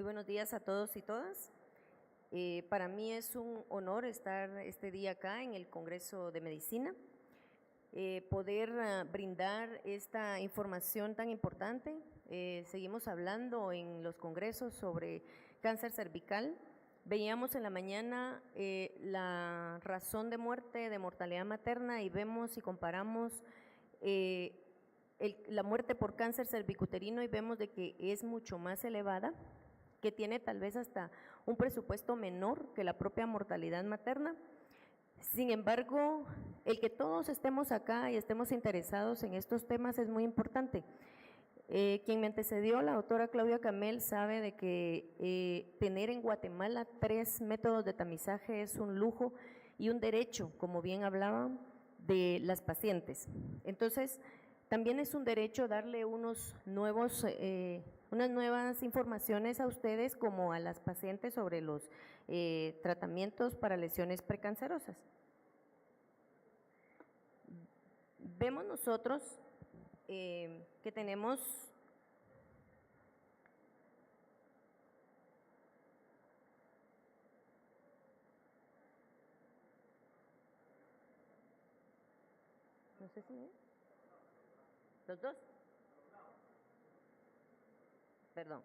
Muy buenos días a todos y todas. Para mí es un honor estar este día acá en el Congreso de Medicina, poder brindar esta información tan importante. Seguimos hablando en los congresos sobre cáncer cervical. Veíamos en la mañana la razón de muerte, de mortalidad materna, y vemos y comparamos la muerte por cáncer cervicuterino y vemos de que es mucho más elevada, que tiene tal vez hasta un presupuesto menor que la propia mortalidad materna. Sin embargo, el que todos estemos acá y estemos interesados en estos temas es muy importante. Quien me antecedió, la doctora Claudia Camel, sabe de que tener en Guatemala 3 métodos de tamizaje es un lujo y un derecho, como bien hablaban, de las pacientes. Entonces, también es un derecho darle unas nuevas informaciones a ustedes como a las pacientes sobre los tratamientos para lesiones precancerosas. Vemos nosotros que tenemos no sé si es los dos. Perdón.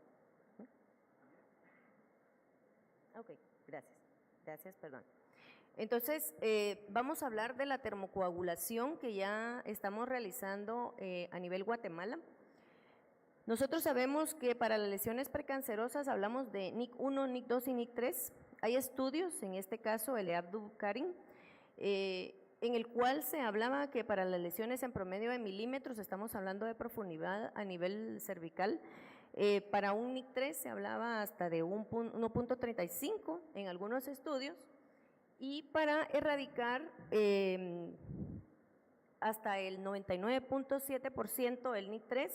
Ok, gracias. Gracias, perdón. Entonces, vamos a hablar de la termocoagulación que ya estamos realizando a nivel Guatemala. Nosotros sabemos que para las lesiones precancerosas hablamos de NIC1, NIC2 y NIC3. Hay estudios, en este caso el Abdul-Karim, en el cual se hablaba que para las lesiones en promedio de milímetros, estamos hablando de profundidad a nivel cervical, para un NIC3 se hablaba hasta de 1.35 en algunos estudios, y para erradicar hasta el 99.7% del NIC3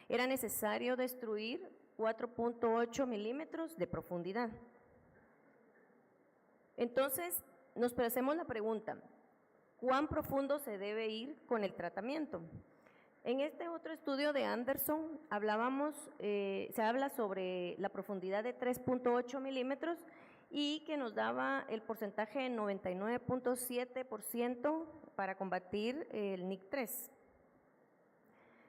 era necesario destruir 4.8 milímetros de profundidad. Entonces, nos hacemos la pregunta, ¿cuán profundo se debe ir con el tratamiento? En este otro estudio de Anderson se habla sobre la profundidad de 3.8 milímetros y que nos daba el porcentaje de 99.7% para combatir el NIC3.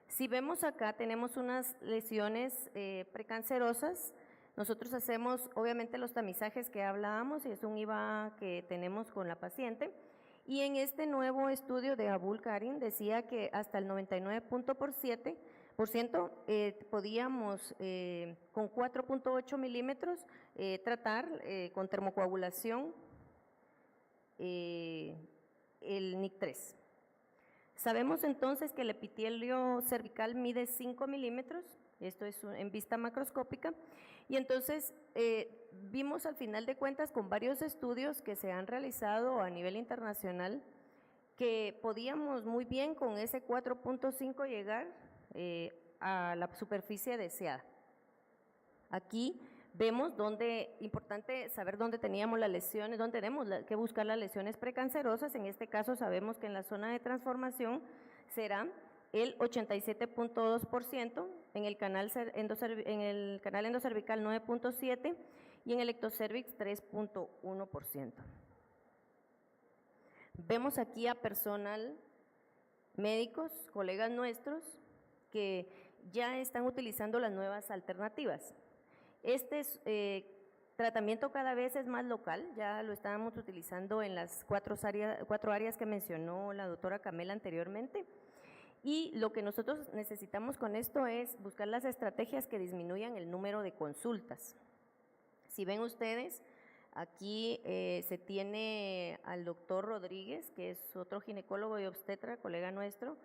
Si vemos acá, tenemos unas lesiones precancerosas. Nosotros hacemos obviamente los tamizajes que hablábamos y es un IVA que tenemos con la paciente. Y en este nuevo estudio de Abdul-Karim decía que hasta el 99.7% podíamos con 4.8 milímetros tratar con termocoagulación el NIC3. Sabemos entonces que el epitelio cervical mide 5 milímetros, esto es en vista macroscópica, y entonces vimos al final de cuentas con varios estudios que se han realizado a nivel internacional que podíamos muy bien con ese 4.5 llegar a la superficie deseada. Aquí vemos importante saber dónde teníamos las lesiones, dónde tenemos que buscar las lesiones precancerosas. En este caso sabemos que en la zona de transformación será el 87.2%, en el canal endocervical 9.7% y en el ectocervix 3.1%. Vemos aquí a personal, médicos, colegas nuestros, que ya están utilizando las nuevas alternativas. Este tratamiento cada vez es más local, ya lo estábamos utilizando en las cuatro áreas que mencionó la doctora Camel anteriormente, y lo que nosotros necesitamos con esto es buscar las estrategias que disminuyan el número de consultas. Si ven ustedes, aquí se tiene al doctor Rodríguez, que es otro ginecólogo y obstetra, colega nuestro,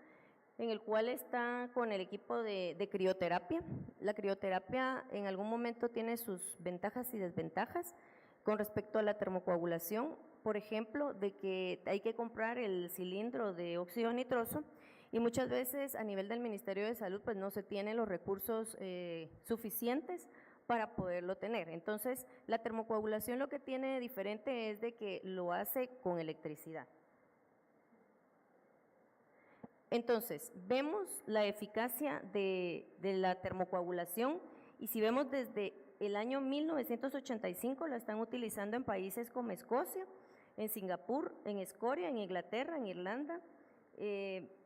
en el cual está con el equipo de crioterapia. La crioterapia en algún momento tiene sus ventajas y desventajas con respecto a la termocoagulación, por ejemplo, de que hay que comprar el cilindro de óxido nitroso y muchas veces a nivel del Ministerio de Salud pues no se tienen los recursos suficientes para poderlo tener. Entonces, la termocoagulación lo que tiene diferente es de que lo hace con electricidad. Entonces, vemos la eficacia de la termocoagulación y si vemos desde el año 1985 la están utilizando en países como Escocia, en Singapur, en Escocia, en Inglaterra, en Irlanda.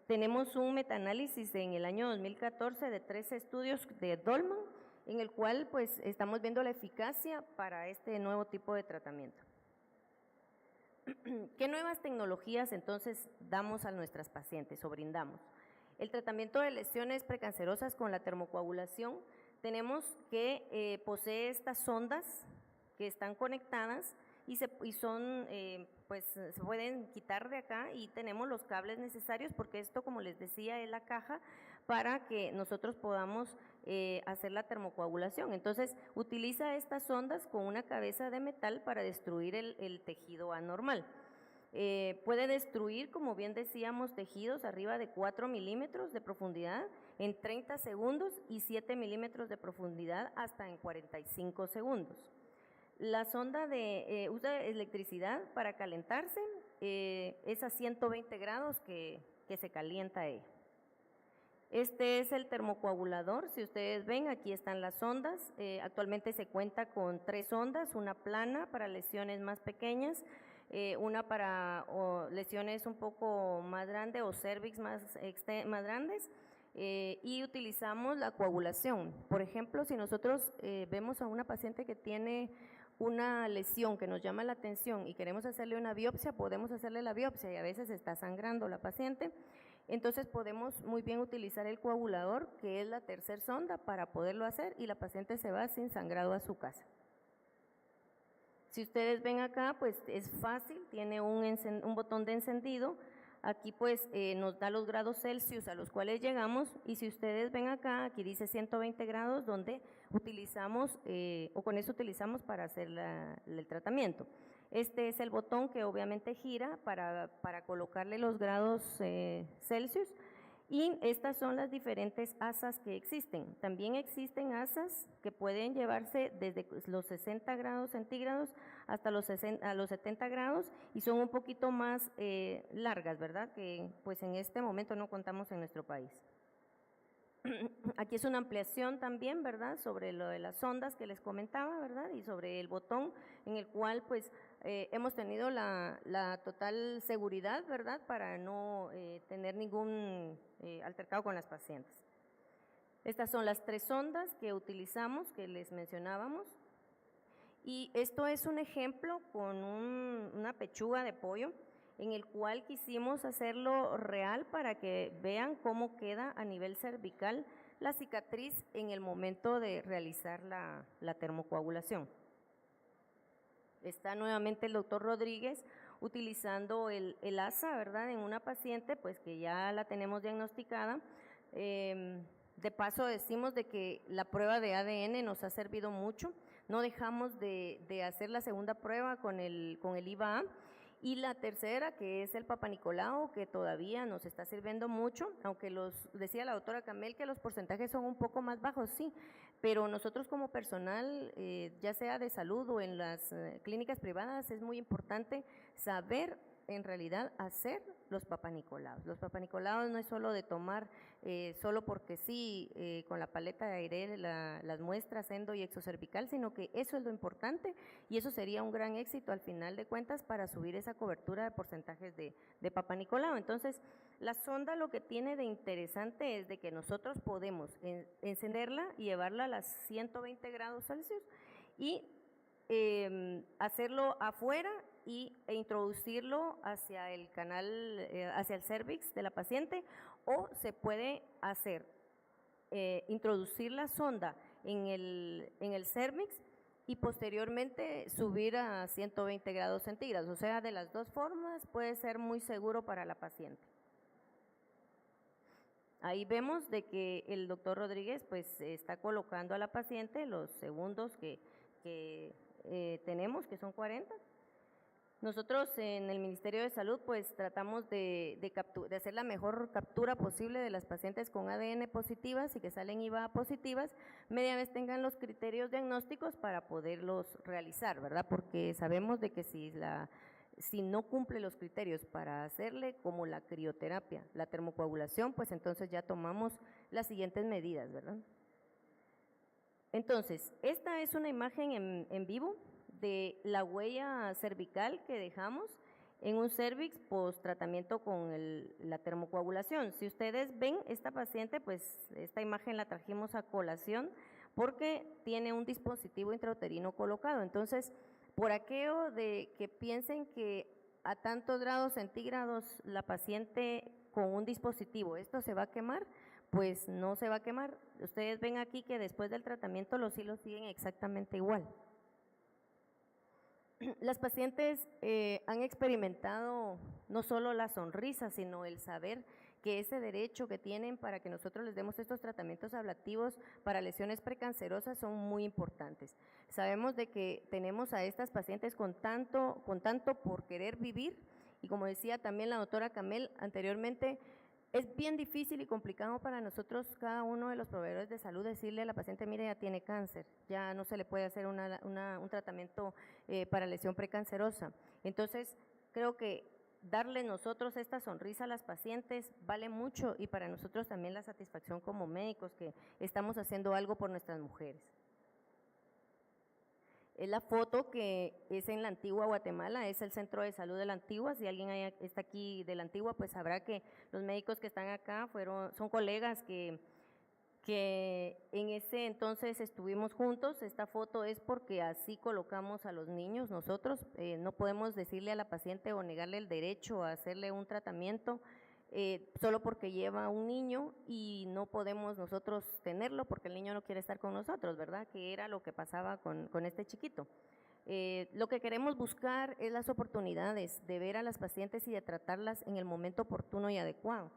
Tenemos un metaanálisis en el año 2014 de 13 estudios de Dolman, en el cual pues estamos viendo la eficacia para este nuevo tipo de tratamiento. ¿Qué nuevas tecnologías entonces damos a nuestras pacientes o brindamos? El tratamiento de lesiones precancerosas con la termocoagulación, tenemos que posee estas sondas que están conectadas y son, pues se pueden quitar de acá y tenemos los cables necesarios porque esto, como les decía, es la caja para que nosotros podamos hacer la termocoagulación. Entonces, utiliza estas sondas con una cabeza de metal para destruir el tejido anormal. Puede destruir, como bien decíamos, tejidos arriba de 4 milímetros de profundidad en 30 segundos y 7 milímetros de profundidad hasta en 45 segundos. La sonda usa electricidad para calentarse, es a 120 grados que se calienta ella. Este es el termocoagulador, si ustedes ven, aquí están las sondas, actualmente se cuenta con 3 sondas, una plana para lesiones más pequeñas, una para lesiones un poco más grandes o cervix más grandes, y utilizamos la coagulación. Por ejemplo, si nosotros vemos a una paciente que tiene una lesión que nos llama la atención y queremos hacerle una biopsia, podemos hacerle la biopsia y a veces está sangrando la paciente, entonces podemos muy bien utilizar el coagulador, que es la tercera sonda, para poderlo hacer y la paciente se va sin sangrado a su casa. Si ustedes ven acá, pues es fácil, tiene un botón de encendido. Aquí pues nos da los grados Celsius a los cuales llegamos y si ustedes ven acá, aquí dice 120 grados donde utilizamos o con eso utilizamos para hacer el tratamiento. Este es el botón que obviamente gira para colocarle los grados Celsius y estas son las diferentes asas que existen. También existen asas que pueden llevarse desde los 60 grados centígrados hasta los 70 grados y son un poquito más largas, ¿verdad? Que pues en este momento no contamos en nuestro país. Aquí es una ampliación también, ¿verdad? Sobre lo de las sondas que les comentaba, ¿verdad? Y sobre el botón en el cual pues hemos tenido la total seguridad, ¿verdad? Para no tener ningún altercado con las pacientes. Estas son las 3 sondas que utilizamos, que les mencionábamos. Y esto es un ejemplo con una pechuga de pollo en el cual quisimos hacerlo real para que vean cómo queda a nivel cervical la cicatriz en el momento de realizar la termocoagulación. Está nuevamente el doctor Rodríguez utilizando el asa, ¿verdad?, en una paciente pues que ya la tenemos diagnosticada. De paso decimos de que la prueba de ADN nos ha servido mucho, no dejamos de hacer la segunda prueba con el IVA-A y la tercera que es el Papa Nicolau que todavía nos está sirviendo mucho, aunque decía la doctora Camel que los porcentajes son un poco más bajos, sí, pero nosotros como personal, ya sea de salud o en las clínicas privadas, es muy importante saber en realidad hacer los Papa Nicolau. Los Papa Nicolau no es solo de tomar solo porque sí, con la paleta de aire las muestras endo y exocervical, sino que eso es lo importante y eso sería un gran éxito al final de cuentas para subir esa cobertura de porcentajes de Papa Nicolau. Entonces, la sonda lo que tiene de interesante es de que nosotros podemos encenderla y llevarla a las 120 grados Celsius y hacerlo afuera e introducirlo hacia el canal, hacia el cervix de la paciente, o se puede hacer, introducir la sonda en el cervix y posteriormente subir a 120 grados centígrados, o sea, de las dos formas puede ser muy seguro para la paciente. Ahí vemos de que el doctor Rodríguez pues está colocando a la paciente los segundos que tenemos, que son 40. Nosotros en el Ministerio de Salud pues tratamos de hacer la mejor captura posible de las pacientes con ADN positivas y que salen IVA positivas, media vez tengan los criterios diagnósticos para poderlos realizar, ¿verdad? Porque sabemos de que si no cumple los criterios para hacerle como la crioterapia, la termocoagulación, pues entonces ya tomamos las siguientes medidas, ¿verdad? Entonces, esta es una imagen en vivo de la huella cervical que dejamos en un cervix post tratamiento con la termocoagulación. Si ustedes ven esta paciente, pues esta imagen la trajimos a colación porque tiene un dispositivo intrauterino colocado. Entonces, por aquello de que piensen que a tantos grados centígrados la paciente con un dispositivo, esto se va a quemar, pues no se va a quemar. Ustedes ven aquí que después del tratamiento los hilos siguen exactamente igual. Las pacientes han experimentado no solo la sonrisa, sino el saber que ese derecho que tienen para que nosotros les demos estos tratamientos ablativos para lesiones precancerosas son muy importantes. Sabemos de que tenemos a estas pacientes con tanto por querer vivir, y como decía también la doctora Camel anteriormente, es bien difícil y complicado para nosotros, cada uno de los proveedores de salud, decirle a la paciente, mire, ya tiene cáncer, ya no se le puede hacer un tratamiento para lesión precancerosa. Entonces, creo que darle nosotros esta sonrisa a las pacientes vale mucho, y para nosotros también la satisfacción como médicos que estamos haciendo algo por nuestras mujeres. Es la foto que es en la Antigua Guatemala, es el centro de salud de la Antigua. Si alguien está aquí de la Antigua, pues sabrá que los médicos que están acá son colegas que en ese entonces estuvimos juntos. Esta foto es porque así colocamos a los niños nosotros. No podemos decirle a la paciente o negarle el derecho a hacerle un tratamiento solo porque lleva un niño, y no podemos nosotros tenerlo porque el niño no quiere estar con nosotros, ¿verdad? Que era lo que pasaba con este chiquito. Lo que queremos buscar es las oportunidades de ver a las pacientes y de tratarlas en el momento oportuno y adecuado.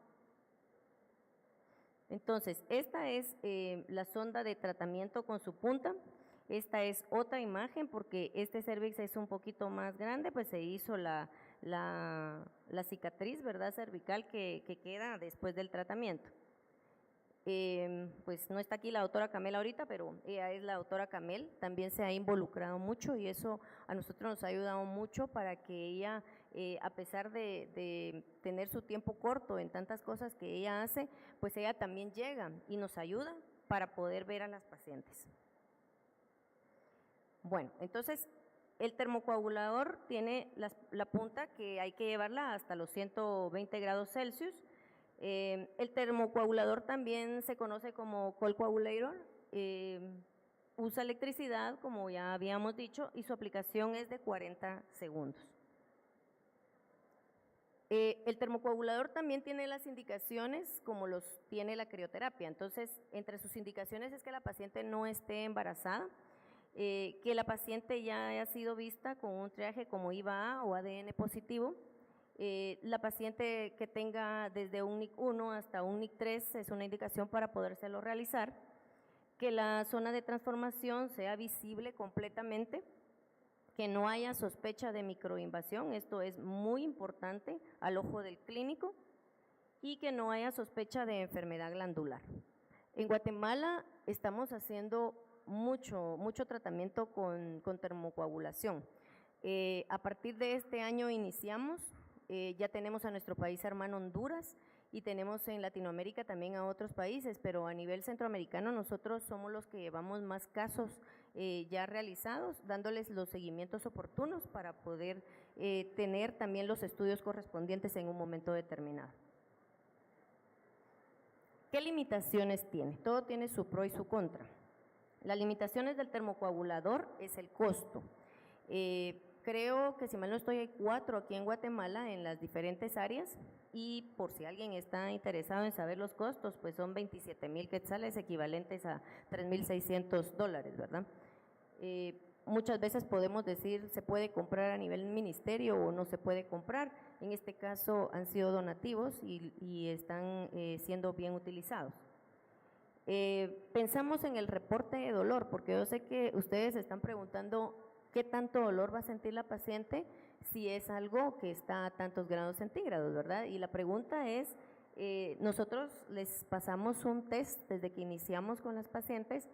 Entonces, esta es la sonda de tratamiento con su punta. Esta es otra imagen porque este cervix es un poquito más grande, pues se hizo la cicatriz, ¿verdad?, cervical que queda después del tratamiento. Pues no está aquí la doctora Camel ahorita, pero ella es la doctora Camel, también se ha involucrado mucho, y eso a nosotros nos ha ayudado mucho para que ella, a pesar de tener su tiempo corto en tantas cosas que ella hace, pues ella también llega y nos ayuda para poder ver a las pacientes. Bueno, entonces el termocoagulador tiene la punta que hay que llevarla hasta los 120 grados Celsius. El termocoagulador también se conoce como cold coagulator, usa electricidad, como ya habíamos dicho, y su aplicación es de 40 segundos. El termocoagulador también tiene las indicaciones como los tiene la crioterapia. Entonces, entre sus indicaciones es que la paciente no esté embarazada, que la paciente ya haya sido vista con un triaje como IVA-A o ADN positivo, la paciente que tenga desde un NIC 1 hasta un NIC 3 es una indicación para podérselo realizar, que la zona de transformación sea visible completamente, que no haya sospecha de microinvasión, esto es muy importante al ojo del clínico, y que no haya sospecha de enfermedad glandular. En Guatemala estamos haciendo mucho tratamiento con termocoagulación. A partir de este año iniciamos, ya tenemos a nuestro país hermano Honduras, y tenemos en Latinoamérica también a otros países, pero a nivel centroamericano nosotros somos los que llevamos más casos ya realizados, dándoles los seguimientos oportunos para poder tener también los estudios correspondientes en un momento determinado. ¿Qué limitaciones tiene? Todo tiene su pro y su contra. Las limitaciones del termocoagulador es el costo. Creo que, si mal no estoy, hay 4 aquí en Guatemala en las diferentes áreas, y por si alguien está interesado en saber los costos, pues son 27,000 quetzales, equivalentes a $3,600, ¿verdad? Muchas veces podemos decir se puede comprar a nivel ministerio o no se puede comprar. En este caso han sido donativos y están siendo bien utilizados. Pensamos en el reporte de dolor, porque yo sé que ustedes están preguntando qué tanto dolor va a sentir la paciente si es algo que está a tantos grados centígrados, ¿verdad? Y la pregunta es, nosotros les pasamos un test desde que iniciamos con las pacientes.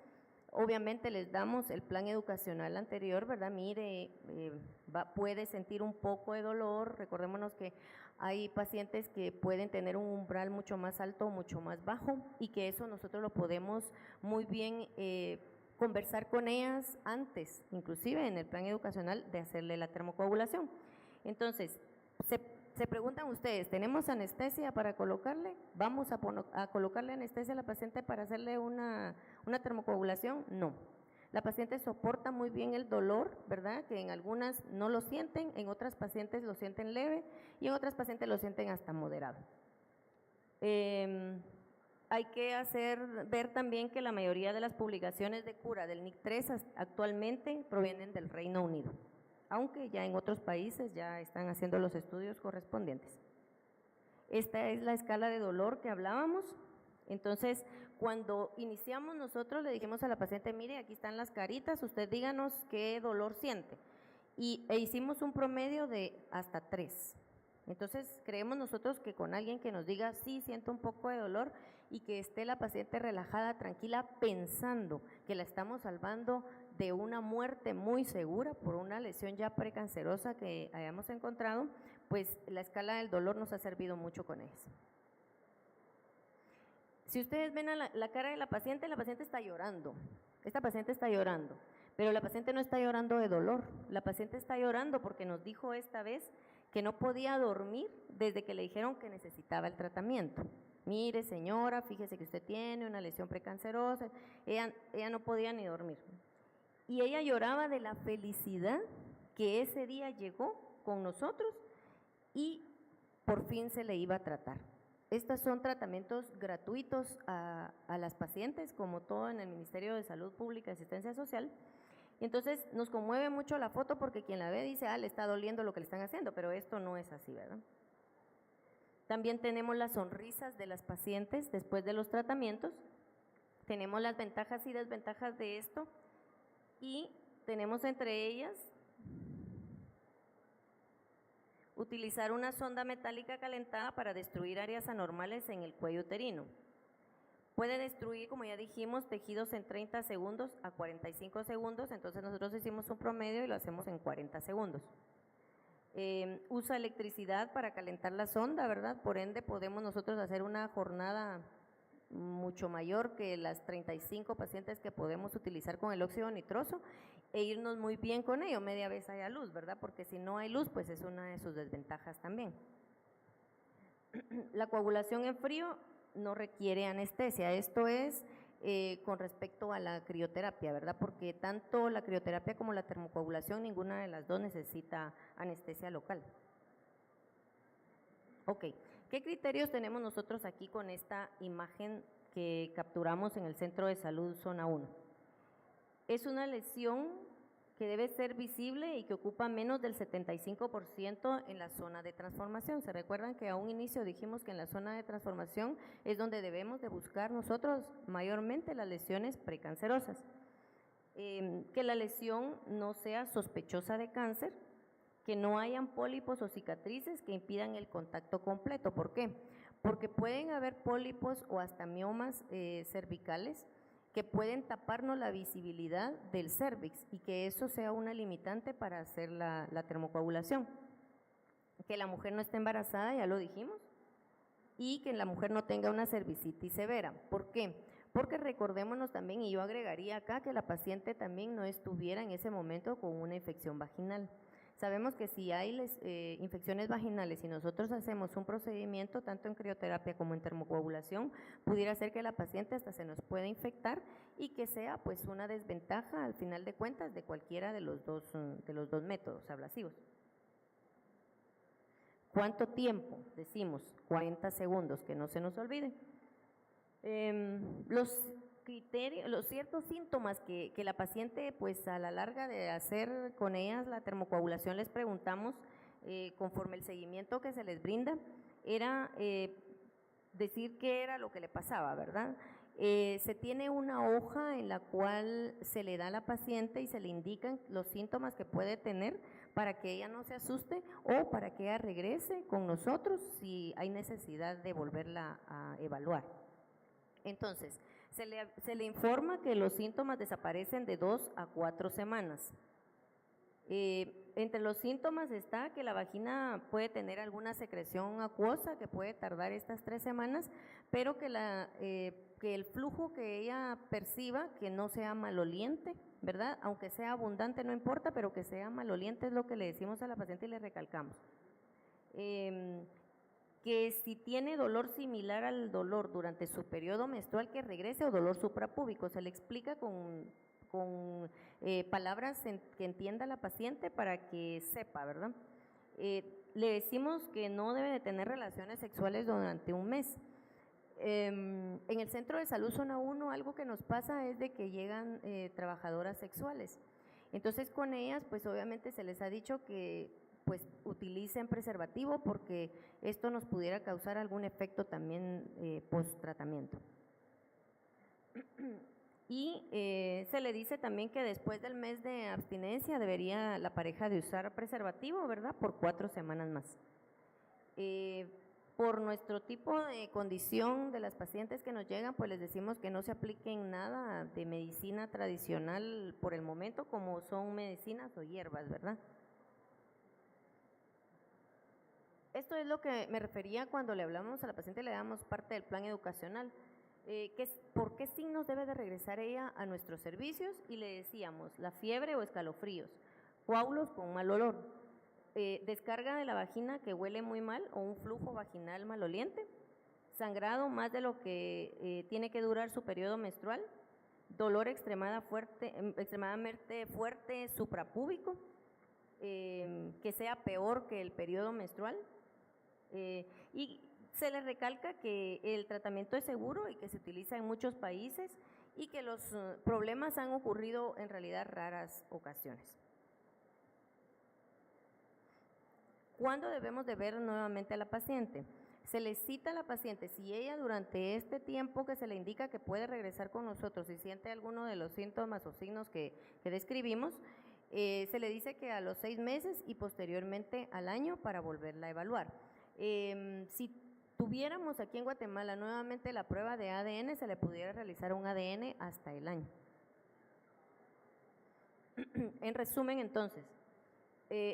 Obviamente les damos el plan educacional anterior, ¿verdad? Mire, puede sentir un poco de dolor. Recordémonos que hay pacientes que pueden tener un umbral mucho más alto o mucho más bajo, y que eso nosotros lo podemos muy bien conversar con ellas antes, inclusive en el plan educacional, de hacerle la termocoagulación. Entonces, se preguntan ustedes, ¿tenemos anestesia para colocarle? ¿Vamos a colocarle anestesia a la paciente para hacerle una termocoagulación? No. La paciente soporta muy bien el dolor, ¿verdad? Que en algunas no lo sienten, en otras pacientes lo sienten leve y en otras pacientes lo sienten hasta moderado. Hay que ver también que la mayoría de las publicaciones de cura del NIC3 actualmente provienen del Reino Unido, aunque ya en otros países ya están haciendo los estudios correspondientes. Esta es la escala de dolor que hablábamos. Entonces, cuando iniciamos nosotros le dijimos a la paciente, mire, aquí están las caritas, usted díganos qué dolor siente. E hicimos un promedio de hasta 3. Entonces, creemos nosotros que con alguien que nos diga, sí, siento un poco de dolor, y que esté la paciente relajada, tranquila, pensando que la estamos salvando de una muerte muy segura por una lesión ya precancerosa que hayamos encontrado, pues la escala del dolor nos ha servido mucho con eso. Si ustedes ven a la cara de la paciente está llorando. Esta paciente está llorando, pero la paciente no está llorando de dolor. La paciente está llorando porque nos dijo esta vez que no podía dormir desde que le dijeron que necesitaba el tratamiento. Mire, señora, fíjese que usted tiene una lesión precancerosa. Ella no podía ni dormir. Y ella lloraba de la felicidad que ese día llegó con nosotros y por fin se le iba a tratar. Estos son tratamientos gratuitos a las pacientes, como todo en el Ministerio de Salud Pública y Asistencia Social. Entonces nos conmueve mucho la foto porque quien la ve dice, le está doliendo lo que le están haciendo, pero esto no es así, ¿verdad? También tenemos las sonrisas de las pacientes después de los tratamientos, tenemos las ventajas y desventajas de esto y tenemos entre ellas utilizar una sonda metálica calentada para destruir áreas anormales en el cuello uterino. Puede destruir, como ya dijimos, tejidos en 30 segundos a 45 segundos, entonces nosotros hicimos un promedio y lo hacemos en 40 segundos. Usa electricidad para calentar la sonda, ¿verdad? Por ende podemos nosotros hacer una jornada mucho mayor que las 35 pacientes que podemos utilizar con el óxido nitroso e irnos muy bien con ello, media vez haya luz, ¿verdad? Porque si no hay luz, pues es una de sus desventajas también. La coagulación en frío no requiere anestesia, esto es con respecto a la crioterapia, ¿verdad? Porque tanto la crioterapia como la termocoagulación, ninguna de las dos necesita anestesia local. Ok, ¿qué criterios tenemos nosotros aquí con esta imagen que capturamos en el Centro de Salud Zona 1? Es una lesión que debe ser visible y que ocupa menos del 75% en la zona de transformación. ¿Se recuerdan que a un inicio dijimos que en la zona de transformación es donde debemos de buscar nosotros mayormente las lesiones precancerosas? Que la lesión no sea sospechosa de cáncer, que no hayan pólipos o cicatrices que impidan el contacto completo. ¿Por qué? Porque pueden haber pólipos o hasta miomas cervicales que pueden taparnos la visibilidad del cérvix y que eso sea una limitante para hacer la termocoagulación. Que la mujer no esté embarazada, ya lo dijimos, y que la mujer no tenga una cervicitis severa. ¿Por qué? Porque recordémonos también, y yo agregaría acá, que la paciente también no estuviera en ese momento con una infección vaginal. Sabemos que si hay infecciones vaginales y nosotros hacemos un procedimiento tanto en crioterapia como en termocoagulación, pudiera ser que la paciente hasta se nos pueda infectar y que sea pues una desventaja al final de cuentas de cualquiera de los dos métodos ablasivos. ¿Cuánto tiempo? Decimos 40 segundos, que no se nos olvide. Los ciertos síntomas que la paciente, pues a la larga de hacer con ellas la termocoagulación les preguntamos, conforme el seguimiento que se les brinda, era decir qué era lo que le pasaba, ¿verdad? Se tiene una hoja en la cual se le da a la paciente y se le indican los síntomas que puede tener para que ella no se asuste o para que ella regrese con nosotros si hay necesidad de volverla a evaluar. Entonces, se le informa que los síntomas desaparecen de 2 a 4 semanas. Entre los síntomas está que la vagina puede tener alguna secreción acuosa que puede tardar estas 3 semanas, pero que que el flujo que ella perciba, que no sea maloliente, ¿verdad? Aunque sea abundante no importa, pero que sea maloliente es lo que le decimos a la paciente y le recalcamos. Que si tiene dolor similar al dolor durante su periodo menstrual, que regrese, o dolor suprapúbico, se le explica con palabras que entienda la paciente para que sepa, ¿verdad? Le decimos que no debe de tener relaciones sexuales durante un mes. En el centro de salud zona 1 algo que nos pasa es de que llegan trabajadoras sexuales. Entonces con ellas pues obviamente se les ha dicho que pues utilicen preservativo porque esto nos pudiera causar algún efecto también post tratamiento. Y se le dice también que después del mes de abstinencia debería la pareja de usar preservativo, ¿verdad? Por 4 semanas más. Por nuestro tipo de condición de las pacientes que nos llegan, pues les decimos que no se apliquen nada de medicina tradicional por el momento, como son medicinas o hierbas, ¿verdad? Esto es lo que me refería cuando le hablamos a la paciente, le damos parte del plan educacional. ¿Por qué signos debe de regresar ella a nuestros servicios? Y le decíamos, la fiebre o escalofríos, coágulos con mal olor, descarga de la vagina que huele muy mal o un flujo vaginal maloliente, sangrado más de lo que tiene que durar su periodo menstrual, dolor extremadamente fuerte suprapúbico, que sea peor que el periodo menstrual, y se le recalca que el tratamiento es seguro y que se utiliza en muchos países y que los problemas han ocurrido en realidad raras ocasiones. ¿Cuándo debemos de ver nuevamente a la paciente? Se le cita a la paciente, si ella durante este tiempo que se le indica que puede regresar con nosotros y siente alguno de los síntomas o signos que describimos, se le dice que a los 6 meses y posteriormente al año para volverla a evaluar. Si tuviéramos aquí en Guatemala nuevamente la prueba de ADN, se le pudiera realizar un ADN hasta el año. En resumen, entonces,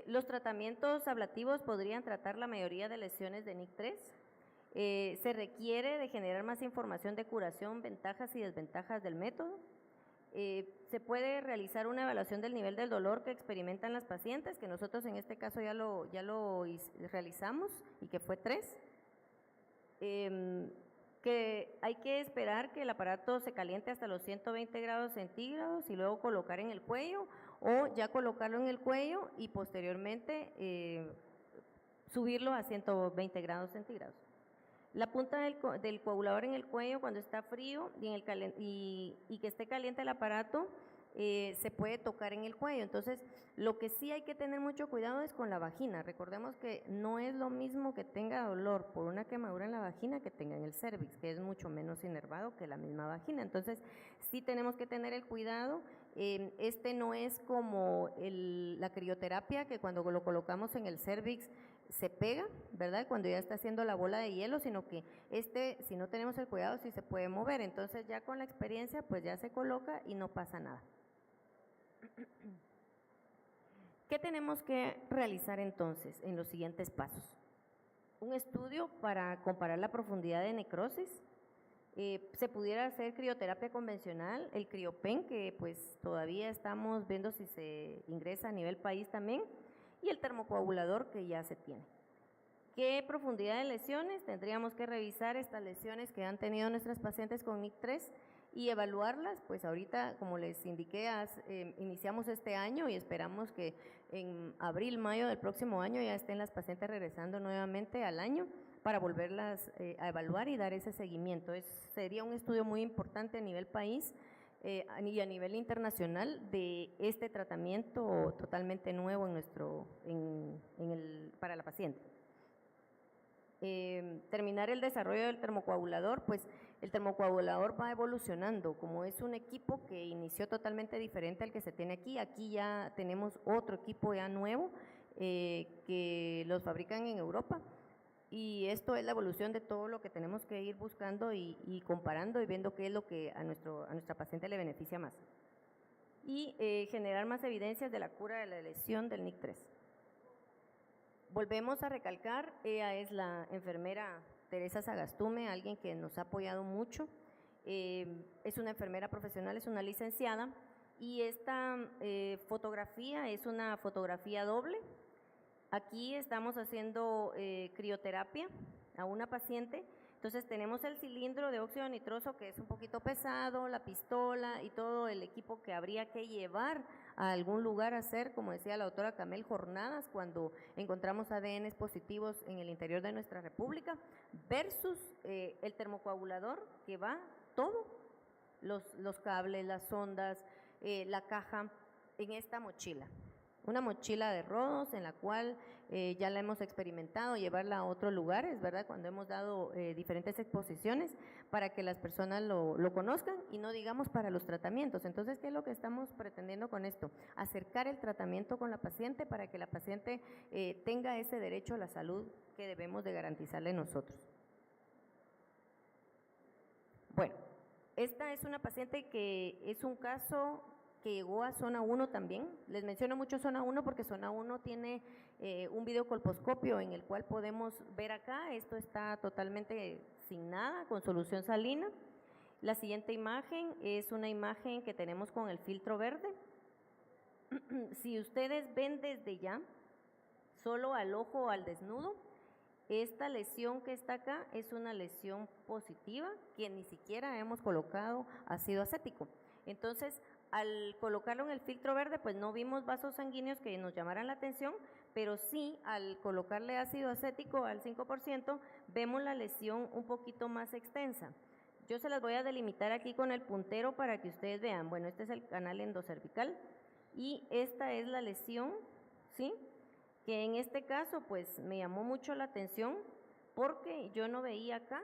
los tratamientos ablativos podrían tratar la mayoría de lesiones de NIC3. Se requiere de generar más información de curación, ventajas y desventajas del método. Se puede realizar una evaluación del nivel del dolor que experimentan las pacientes, que nosotros en este caso ya lo realizamos y que fue 3. Que hay que esperar que el aparato se caliente hasta los 120 grados centígrados y luego colocar en el cuello, o ya colocarlo en el cuello y posteriormente subirlo a 120 grados centígrados. La punta del coagulador en el cuello cuando está frío y que esté caliente el aparato, se puede tocar en el cuello. Entonces, lo que sí hay que tener mucho cuidado es con la vagina. Recordemos que no es lo mismo que tenga dolor por una quemadura en la vagina que tenga en el cérvix, que es mucho menos inervado que la misma vagina. Entonces, sí tenemos que tener el cuidado. Este no es como la crioterapia, que cuando lo colocamos en el cérvix se pega, ¿verdad? Cuando ya está haciendo la bola de hielo, sino que si no tenemos el cuidado, sí se puede mover. Entonces, ya con la experiencia, pues ya se coloca y no pasa nada. ¿Qué tenemos que realizar entonces en los siguientes pasos? Un estudio para comparar la profundidad de necrosis. Se pudiera hacer crioterapia convencional, el criopen, que pues todavía estamos viendo si se ingresa a nivel país también, y el termocoagulador que ya se tiene. ¿Qué profundidad de lesiones? Tendríamos que revisar estas lesiones que han tenido nuestras pacientes con NIC3 y evaluarlas. Pues ahorita, como les indiqué, iniciamos este año y esperamos que en abril, mayo del próximo año ya estén las pacientes regresando nuevamente al año para volverlas a evaluar y dar ese seguimiento. Sería un estudio muy importante a nivel país y a nivel internacional de este tratamiento totalmente nuevo para la paciente. Terminar el desarrollo del termocoagulador, pues el termocoagulador va evolucionando, como es un equipo que inició totalmente diferente al que se tiene aquí ya tenemos otro equipo ya nuevo que los fabrican en Europa, y esto es la evolución de todo lo que tenemos que ir buscando y comparando y viendo qué es lo que a nuestra paciente le beneficia más. Y generar más evidencias de la cura de la lesión del NIC3. Volvemos a recalcar, ella es la enfermera Teresa Sagastume, alguien que nos ha apoyado mucho es una enfermera profesional, es una licenciada, y esta fotografía es una fotografía doble. Aquí estamos haciendo crioterapia a una paciente. Entonces tenemos el cilindro de óxido nitroso, que es un poquito pesado, la pistola y todo el equipo que habría que llevar a algún lugar a hacer, como decía la doctora Camel, jornadas cuando encontramos ADNs positivos en el interior de nuestra república, versus el termocoagulador que va todo, los cables, las sondas, la caja en esta mochila. Una mochila de rodos en la cual ya la hemos experimentado, llevarla a otros lugares, ¿verdad? Cuando hemos dado diferentes exposiciones para que las personas lo conozcan y no digamos para los tratamientos. Entonces, ¿qué es lo que estamos pretendiendo con esto? Acercar el tratamiento con la paciente para que la paciente tenga ese derecho a la salud que debemos de garantizarle nosotros. Bueno, esta es una paciente que es un caso que llegó a zona 1 también. Les menciono mucho zona 1 porque zona 1 tiene un videocolposcopio en el cual podemos ver acá, esto está totalmente sin nada, con solución salina. La siguiente imagen es una imagen que tenemos con el filtro verde. Si ustedes ven desde ya, solo al ojo al desnudo, esta lesión que está acá es una lesión positiva que ni siquiera hemos colocado ácido acético. Entonces, al colocarlo en el filtro verde, pues no vimos vasos sanguíneos que nos llamaran la atención, pero sí al colocarle ácido acético al 5%, vemos la lesión un poquito más extensa. Yo se las voy a delimitar aquí con el puntero para que ustedes vean. Bueno, este es el canal endocervical y esta es la lesión, ¿sí? Que en este caso, pues me llamó mucho la atención porque yo no veía acá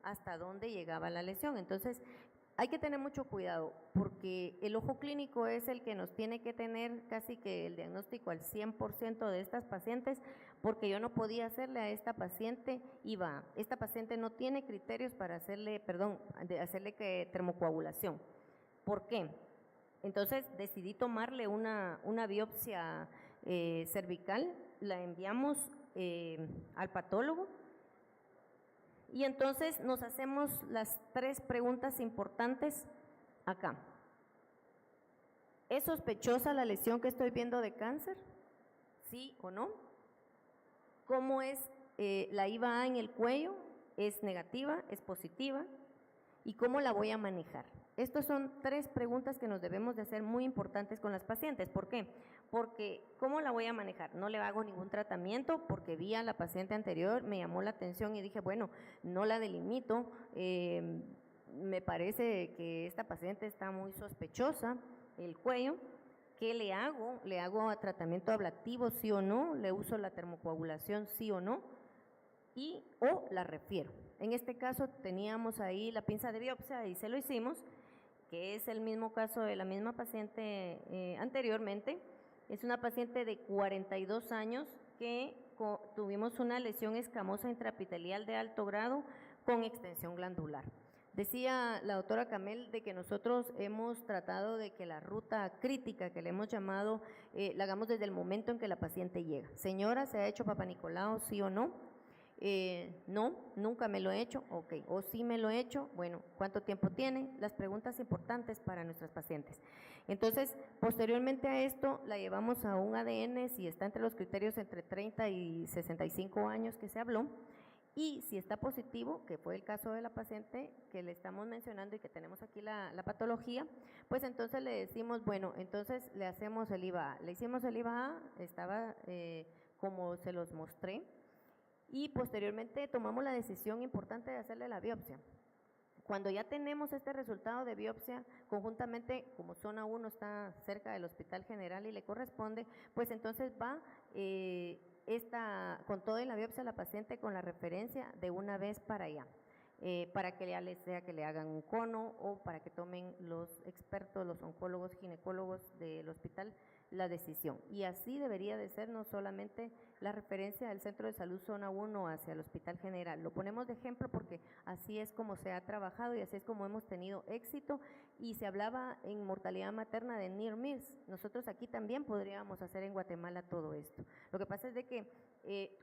hasta dónde llegaba la lesión. Entonces, hay que tener mucho cuidado porque el ojo clínico es el que nos tiene que tener casi que el diagnóstico al 100% de estas pacientes, porque yo no podía hacerle a esta paciente IVA. Esta paciente no tiene criterios para hacerle, termocoagulación. ¿Por qué? Entonces decidí tomarle una biopsia cervical, la enviamos al patólogo. Y entonces nos hacemos las 3 preguntas importantes acá. ¿Es sospechosa la lesión que estoy viendo de cáncer? ¿Sí o no? ¿Cómo es la IVA en el cuello? ¿Es negativa? ¿Es positiva? ¿Y cómo la voy a manejar? Estas son 3 preguntas que nos debemos de hacer muy importantes con las pacientes. ¿Por qué? Porque ¿cómo la voy a manejar? No le hago ningún tratamiento porque vi a la paciente anterior, me llamó la atención y dije, bueno, no la delimito, me parece que esta paciente está muy sospechosa, el cuello. ¿Qué le hago? ¿Le hago a tratamiento ablativo, sí o no? ¿Le uso la termocoagulación, sí o no? O la refiero. En este caso teníamos ahí la pinza de biopsia y se lo hicimos, que es el mismo caso de la misma paciente anteriormente. Es una paciente de 42 años que tuvimos una lesión escamosa intraepitelial de alto grado con extensión glandular. Decía la doctora Camel de que nosotros hemos tratado de que la ruta crítica, que le hemos llamado, la hagamos desde el momento en que la paciente llega. Señora, ¿se ha hecho Papá Nicolau, sí o no? No, nunca me lo he hecho, ok, o sí me lo he hecho, bueno, ¿cuánto tiempo tiene? Las preguntas importantes para nuestras pacientes. Entonces, posteriormente a esto, la llevamos a un ADN, si está entre los criterios entre 30 y 65 años que se habló, y si está positivo, que fue el caso de la paciente que le estamos mencionando y que tenemos aquí la patología, pues entonces le decimos, bueno, entonces le hacemos el IVA-A. Le hicimos el IVA-A, estaba como se los mostré, y posteriormente tomamos la decisión importante de hacerle la biopsia. Cuando ya tenemos este resultado de biopsia, conjuntamente, como zona 1 está cerca del Hospital General y le corresponde, pues entonces va con todo en la biopsia la paciente con la referencia de una vez para allá, para que ya les sea que le hagan un cono o para que tomen los expertos, los oncólogos, ginecólogos del hospital, la decisión. Y así debería de ser, no solamente la referencia del Centro de Salud Zona 1 hacia el Hospital General. Lo ponemos de ejemplo porque así es como se ha trabajado y así es como hemos tenido éxito. Y se hablaba en mortalidad materna de near miss. Nosotros aquí también podríamos hacer en Guatemala todo esto. Lo que pasa es de que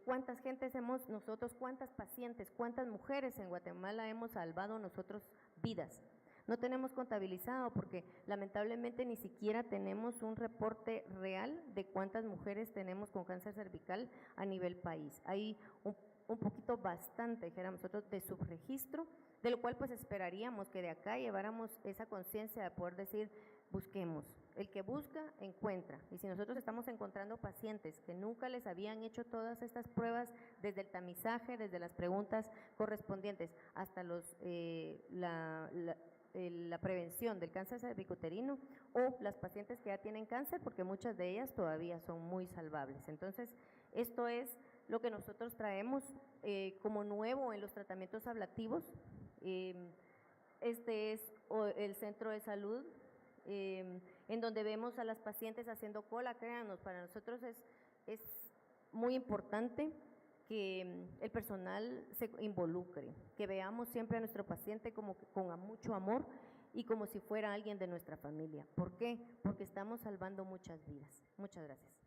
cuántas gentes hemos nosotros, cuántas pacientes, cuántas mujeres en Guatemala hemos salvado nosotros vidas. No tenemos contabilizado porque lamentablemente ni siquiera tenemos un reporte real de cuántas mujeres tenemos con cáncer cervical a nivel país. Hay un poquito bastante, dijéramos nosotros, de subregistro, de lo cual pues esperaríamos que de acá lleváramos esa conciencia de poder decir, busquemos. El que busca, encuentra. Y si nosotros estamos encontrando pacientes que nunca les habían hecho todas estas pruebas, desde el tamizaje, desde las preguntas correspondientes, hasta la prevención del cáncer cervicuterino, o las pacientes que ya tienen cáncer, porque muchas de ellas todavía son muy salvables. Entonces, esto es lo que nosotros traemos como nuevo en los tratamientos ablativos. Este es el centro de salud, en donde vemos a las pacientes haciendo cola. Créanos, para nosotros es muy importante que el personal se involucre, que veamos siempre a nuestro paciente como con mucho amor y como si fuera alguien de nuestra familia. ¿Por qué? Porque estamos salvando muchas vidas. Muchas gracias.